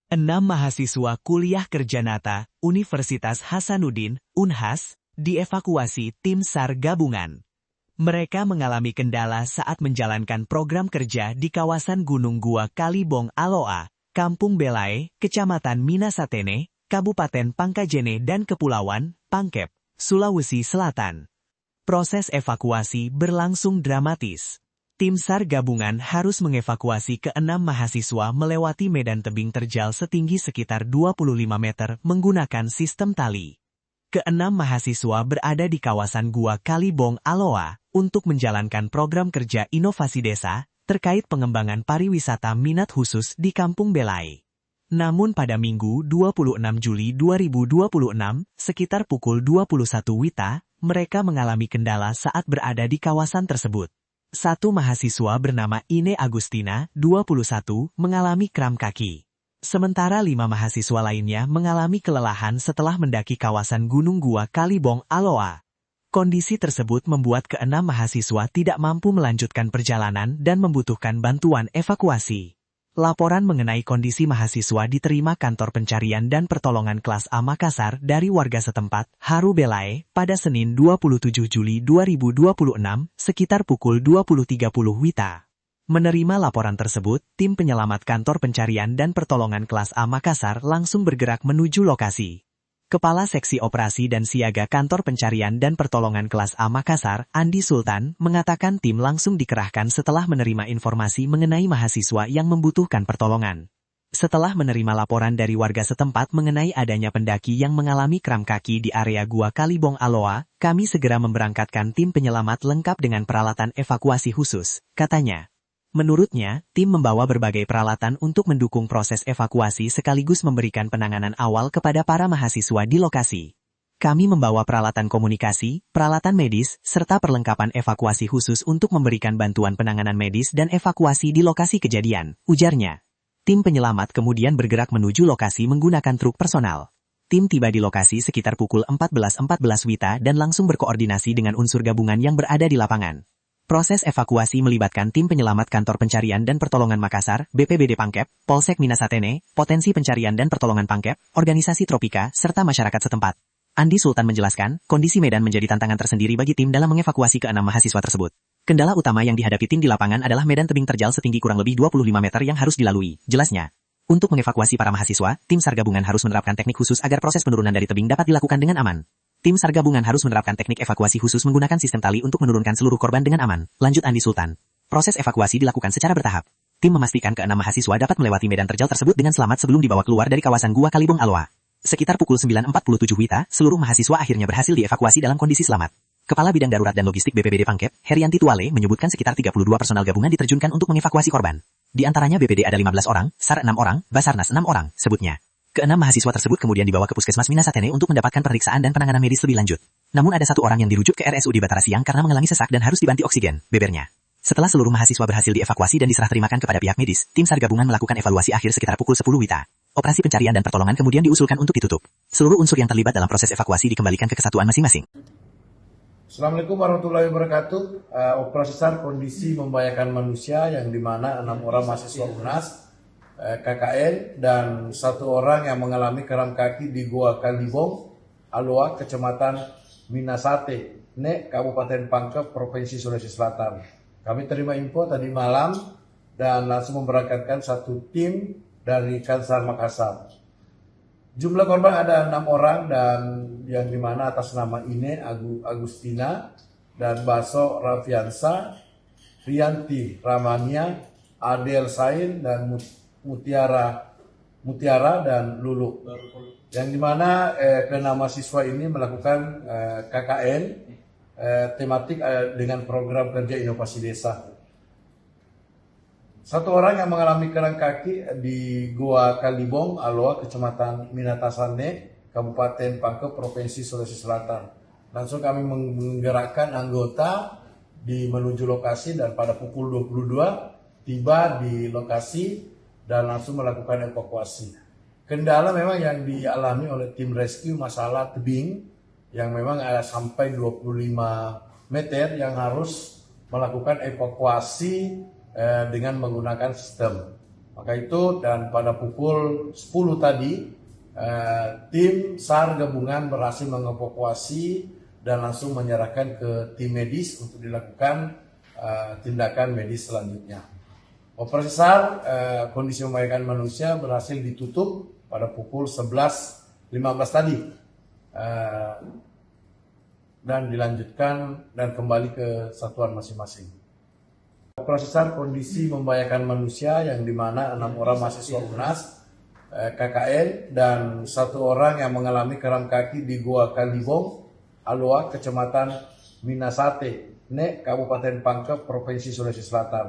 6 mahasiswa kuliah kerja Nata, Universitas Hasanuddin, Unhas, dievakuasi tim SAR gabungan. Mereka mengalami kendala saat menjalankan program kerja di kawasan Gunung Gua Kalibong Aloa, Kampung Belae, Kecamatan Minasatene, Kabupaten Pangkajene dan Kepulauan Pangkep, Sulawesi Selatan. Proses evakuasi berlangsung dramatis. Tim SAR gabungan harus mengevakuasi ke-6 mahasiswa melewati medan tebing terjal setinggi sekitar 25 meter menggunakan sistem tali. Ke-6 mahasiswa berada di kawasan Gua Kalibong Aloa untuk menjalankan program kerja inovasi desa terkait pengembangan pariwisata minat khusus di Kampung Belae. Namun pada Minggu 26 Juli 2026, sekitar pukul 21 WITA, mereka mengalami kendala saat berada di kawasan tersebut. Satu mahasiswa bernama Ine Agustina, 21, mengalami kram kaki. Sementara 5 mahasiswa lainnya mengalami kelelahan setelah mendaki kawasan Gunung Gua Kalibong Aloa. Kondisi tersebut membuat ke-6 mahasiswa tidak mampu melanjutkan perjalanan dan membutuhkan bantuan evakuasi. Laporan mengenai kondisi mahasiswa diterima Kantor Pencarian dan Pertolongan Kelas A Makassar dari warga setempat, Haru Belae, pada Senin 27 Juli 2026, sekitar pukul 20.30 WITA. Menerima laporan tersebut, tim penyelamat Kantor Pencarian dan Pertolongan Kelas A Makassar langsung bergerak menuju lokasi. Kepala Seksi Operasi dan Siaga Kantor Pencarian dan Pertolongan Kelas A Makassar, Andi Sultan, mengatakan tim langsung dikerahkan setelah menerima informasi mengenai mahasiswa yang membutuhkan pertolongan. Setelah menerima laporan dari warga setempat mengenai adanya pendaki yang mengalami kram kaki di area Gua Kalibong Aloa, kami segera memberangkatkan tim penyelamat lengkap dengan peralatan evakuasi khusus, katanya. Menurutnya, tim membawa berbagai peralatan untuk mendukung proses evakuasi sekaligus memberikan penanganan awal kepada para mahasiswa di lokasi. Kami membawa peralatan komunikasi, peralatan medis, serta perlengkapan evakuasi khusus untuk memberikan bantuan penanganan medis dan evakuasi di lokasi kejadian, ujarnya. Tim penyelamat kemudian bergerak menuju lokasi menggunakan truk personal. Tim tiba di lokasi sekitar pukul 14.14 WITA dan langsung berkoordinasi dengan unsur gabungan yang berada di lapangan. Proses evakuasi melibatkan tim penyelamat Kantor Pencarian dan Pertolongan Makassar, BPBD Pangkep, Polsek Minasatene, Potensi Pencarian dan Pertolongan Pangkep, Organisasi Tropika, serta masyarakat setempat. Andi Sultan menjelaskan, kondisi medan menjadi tantangan tersendiri bagi tim dalam mengevakuasi ke-6 mahasiswa tersebut. Kendala utama yang dihadapi tim di lapangan adalah medan tebing terjal setinggi kurang lebih 25 meter yang harus dilalui, jelasnya. Untuk mengevakuasi para mahasiswa, tim SAR gabungan harus menerapkan teknik khusus agar proses penurunan dari tebing dapat dilakukan dengan aman. Tim SAR gabungan harus menerapkan teknik evakuasi khusus menggunakan sistem tali untuk menurunkan seluruh korban dengan aman, lanjut Andi Sultan. Proses evakuasi dilakukan secara bertahap. Tim memastikan ke-6 mahasiswa dapat melewati medan terjal tersebut dengan selamat sebelum dibawa keluar dari kawasan Gua Kalibong Aloa. Sekitar pukul 9.47 WITA, seluruh mahasiswa akhirnya berhasil dievakuasi dalam kondisi selamat. Kepala Bidang Darurat dan Logistik BPBD Pangkep, Herianti Tuale, menyebutkan sekitar 32 personal gabungan diterjunkan untuk mengevakuasi korban. Di antaranya BPD ada 15 orang, SAR 6 orang, Basarnas 6 orang, sebutnya. Ke-6 mahasiswa tersebut kemudian dibawa ke Puskesmas Minasatene untuk mendapatkan pemeriksaan dan penanganan medis lebih lanjut. Namun ada 1 orang yang dirujuk ke RSUD Batara Siang karena mengalami sesak dan harus dibanti oksigen, bebernya. Setelah seluruh mahasiswa berhasil dievakuasi dan diserah terimakan kepada pihak medis, tim SAR gabungan melakukan evaluasi akhir sekitar pukul 10 WITA. Operasi pencarian dan pertolongan kemudian diusulkan untuk ditutup. Seluruh unsur yang terlibat dalam proses evakuasi dikembalikan ke kesatuan masing-masing. Assalamualaikum warahmatullahi wabarakatuh. Operasi SAR kondisi membahayakan manusia yang dimana 6 orang mahasiswa UNAS, KKN, dan 1 orang yang mengalami kram kaki di Gua Kalibong Aloa, Kecamatan Minasatene, Kabupaten Pangkep, Provinsi Sulawesi Selatan. Kami terima info tadi malam dan langsung memberangkatkan 1 tim dari Kansar Makassar. Jumlah korban ada 6 orang dan yang dimana atas nama Ine Agustina dan Baso Rafiansa, Rianti Ramania, Adel Sain dan Mutiara dan Lulu. Yang dimana ke-6 mahasiswa ini melakukan KKN tematik dengan program kerja inovasi desa. 1 orang yang mengalami kram kaki di Gua Kalibong Aloa, Kecamatan Minasatene, Kabupaten Pangkep, Provinsi Sulawesi Selatan. Langsung kami menggerakkan anggota menuju lokasi dan pada pukul 22 tiba di lokasi dan langsung melakukan evakuasi. Kendala memang yang dialami oleh tim rescue masalah tebing yang memang ada sampai 25 meter yang harus melakukan evakuasi dengan menggunakan sistem Maka itu dan pada pukul 10 tadi tim SAR gabungan berhasil mengevakuasi dan langsung menyerahkan ke tim medis untuk dilakukan tindakan medis selanjutnya. Operasi SAR kondisi membahayakan manusia berhasil ditutup pada pukul 11.15 tadi dan dilanjutkan dan kembali ke satuan masing-masing. Operasi SAR kondisi membahayakan manusia yang dimana 6 orang mahasiswa UNAS, KKN, dan 1 orang yang mengalami kram kaki di Goa Kalibong, Aloa, Kecamatan Minasate, Nek, Kabupaten Pangkep, Provinsi Sulawesi Selatan.